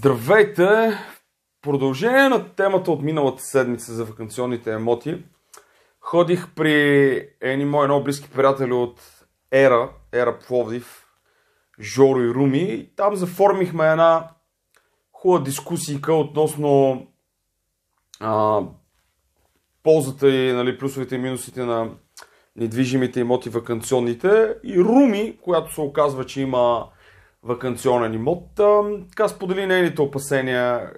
Здравейте! Продължение на темата от миналата седмица за ваканционните имоти. Ходих при едни близки приятели от Ера Пловдив, Жоро и Руми, и там заформихме една хубава дискусийка относно ползата и плюсовете и минусите на недвижимите имоти ваканционните. И Руми, която се оказва, че има ваканционен имот, така сподели нейните опасения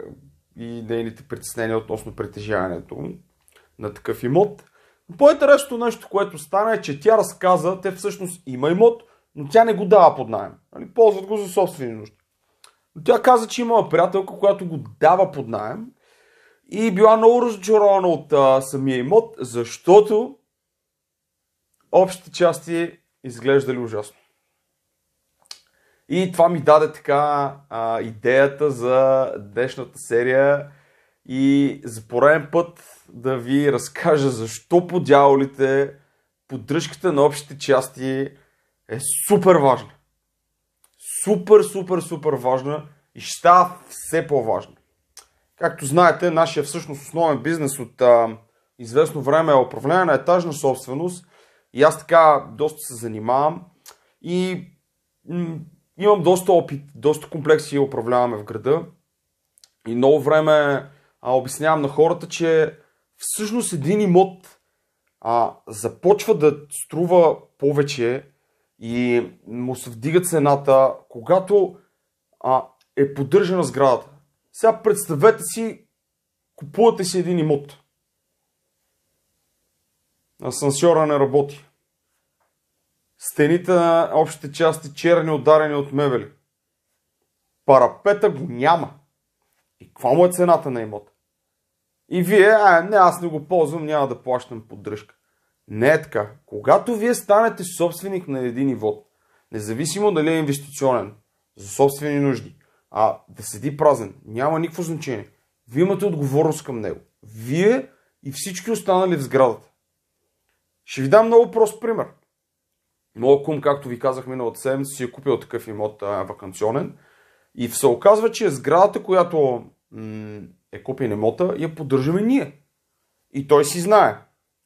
и нейните притеснения относно притежаването на такъв имот. По-интересното нещо, което стана, е, че тя разказа, те всъщност има имот, но тя не го дава под наем. Ползват го за собствени нужди. Но тя каза, че имала приятелка, която го дава под наем и била много разочарована от самия имот, защото общите части изглеждали ужасно. И това ми даде така идеята за днешната серия и за пореден път да ви разкажа защо по дяволите поддръжката на общите части е супер важна. Супер важна и ще става все по-важна. Както знаете, нашия всъщност основен бизнес от известно време е управление на етажна собственост и аз така доста се занимавам и имам доста опит, доста комплекси управляваме в града и много време обяснявам на хората, че всъщност един имот започва да струва повече и му се вдига цената, когато е поддържана сградата. Сега представете си, купувате си един имот. Асансьора не работи. Стените на общите части черни, ударени от мебели. Парапета го няма. И каква му е цената на имота? И вие, аз не го ползвам, няма да плащам поддръжка. Не е така. Когато вие станете собственик на един имот, независимо дали е инвестиционен, за собствени нужди, да седи празен, няма никакво значение. Вие имате отговорност към него. Вие и всички останали в сградата. Ще ви дам много прост пример. Моят кум, както ви казах миналата седмица, си е купил такъв имот ваканционен и се оказва, че сградата, която е купен имота, я поддържаме ние. И той си знае.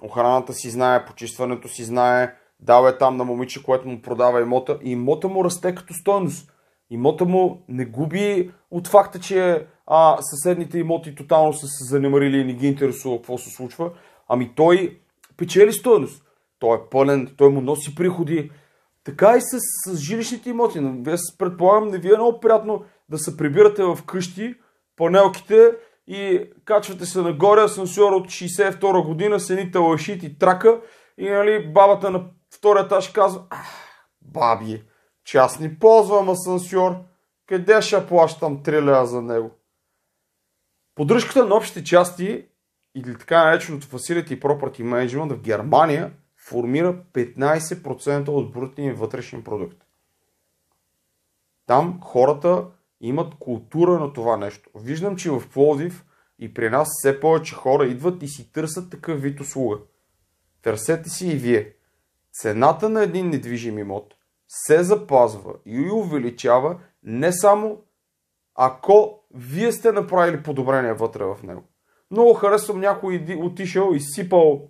Охраната си знае, почистването си знае, дал е там на момиче, което му продава имота и имота му расте като стойност. Имота му не губи от факта, че съседните имоти тотално са се занемарили и не ги интересува какво се случва. Ами той печели стойност. Той е пълен, той му носи приходи. Така и с жилищните имоти. Вие предполагам, не ви е много приятно да се прибирате в къщи, панелките и качвате се нагоре, асансьор от 62 година, с едни талашит и трака и бабата на втория етаж казва: баби, че аз не ползвам асансьор, къде ще плащам 3 лева за него? Поддръжката на общите части или така нареченото Facility Property Management в Германия формира 15% от брутния вътрешен продукт. Там хората имат култура на това нещо. Виждам, че в Пловдив и при нас все повече хора идват и си търсят такъв вид услуга. Търсете си и вие. Цената на един недвижим имот се запазва и увеличава не само ако вие сте направили подобрение вътре в него. Много харесвам някой отишъл и сипал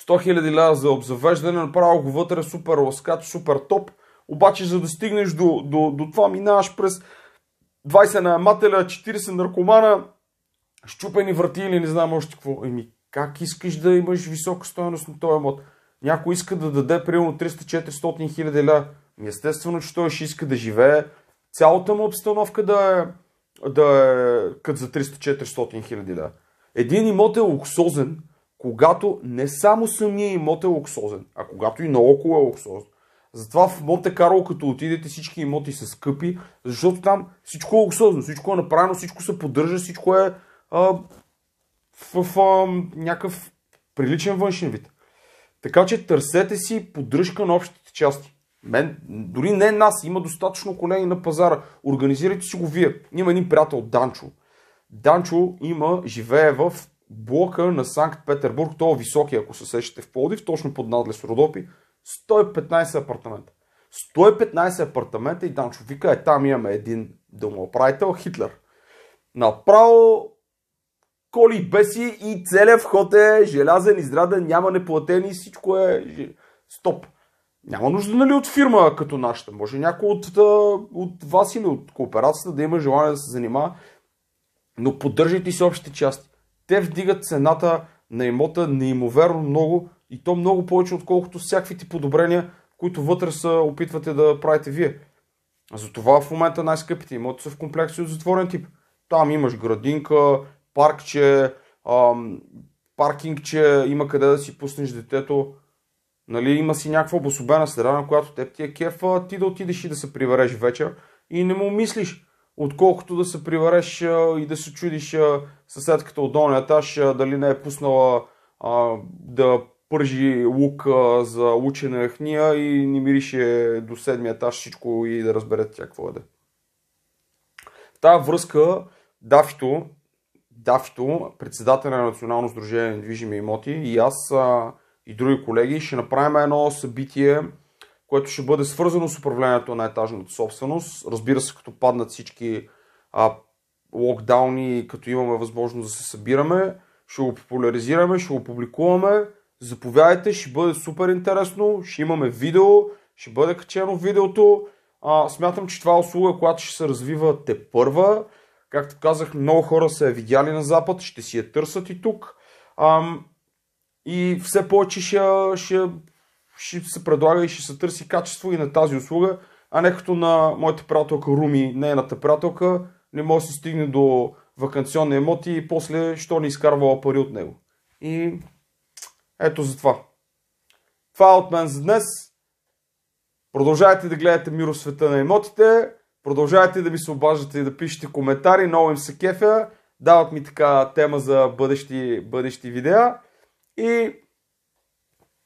100 000 лева за обзавеждане, направил го вътре супер ласкач, супер топ, обаче за да стигнеш до това минаваш през 20 наемателя, 40 наркомана, щупени врати или не знам още какво. Как искаш да имаш висока стойност на този имот? Някой иска да даде примерно 300-400 хиляди лева. Естествено, че той ще иска да живее. Цялата му обстановка да е кът за 300-400 хиляди лева. Един имот е луксозен, когато не само самия имот е луксозен, а когато и наоколо е луксозен. Затова в Монте Карло, като отидете, всички имоти са скъпи, защото там всичко е луксозно, всичко е направено, всичко се поддържа, всичко е в някакъв приличен външен вид. Така че търсете си поддръжка на общите части. Дори не нас, има достатъчно колеги на пазара. Организирайте си го вие. Има един приятел, Данчо. Данчо живее в блока на Санкт Петербург, той е високи, ако се сещате в Пловдив, точно под надлез Родопи, 115 апартамента. 115 апартамента и Данчо вика, там имаме един домоуправител Хитлер. Направо коли беси и целият вход е желязен, изряден, няма неплатени, всичко е стоп. Няма нужда, нали, от фирма като нашата. Може някой от вас или от кооперацията да има желание да се занимава, но поддържайте си общите части. Те вдигат цената на имота неимоверно много и то много повече, отколкото всякаквите подобрения, които вътре се опитвате да правите вие. Затова в момента най-скъпите имоти са в комплекси от затворен тип. Там имаш градинка, паркче, паркингче, има къде да си пуснеш детето. Нали, има си някаква обособена среда, на която теб ти е кефа, ти да отидеш и да се прибереш вечер и не му мислиш, отколкото да се прибереш и да се чудиш съседката от долния етаж дали не е пуснала да пържи лук за учене яхния и не мирише до 7 етаж всичко и да разберете тя какво е. В тази връзка Дафито, председател на Национално сдружение на недвижими имоти, и аз и други колеги ще направим едно събитие, което ще бъде свързано с управлението на етажната собственост. Разбира се, като паднат всички локдауни, като имаме възможност да се събираме, ще го популяризираме, ще го публикуваме. Заповядайте, ще бъде супер интересно, ще имаме видео, ще бъде качено видеото. Смятам, че това е услуга, която ще се развива тепърва. Както казах, много хора са я видяли на Запад, ще си я търсят и тук. И все повече ще се предлага и ще се търси качество и на тази услуга, а не като на моята приятелка Руми, нейната приятелка, не може да се стигне до ваканционни имоти и после що не изкарвала пари от него. И ето за това. Това е от мен за днес. Продължайте да гледате Миро в света на имотите, продължайте да ми се обаждате и да пишете коментари, много им се кефя, дават ми така тема за бъдещи видеа и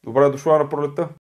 добре дошла на пролета.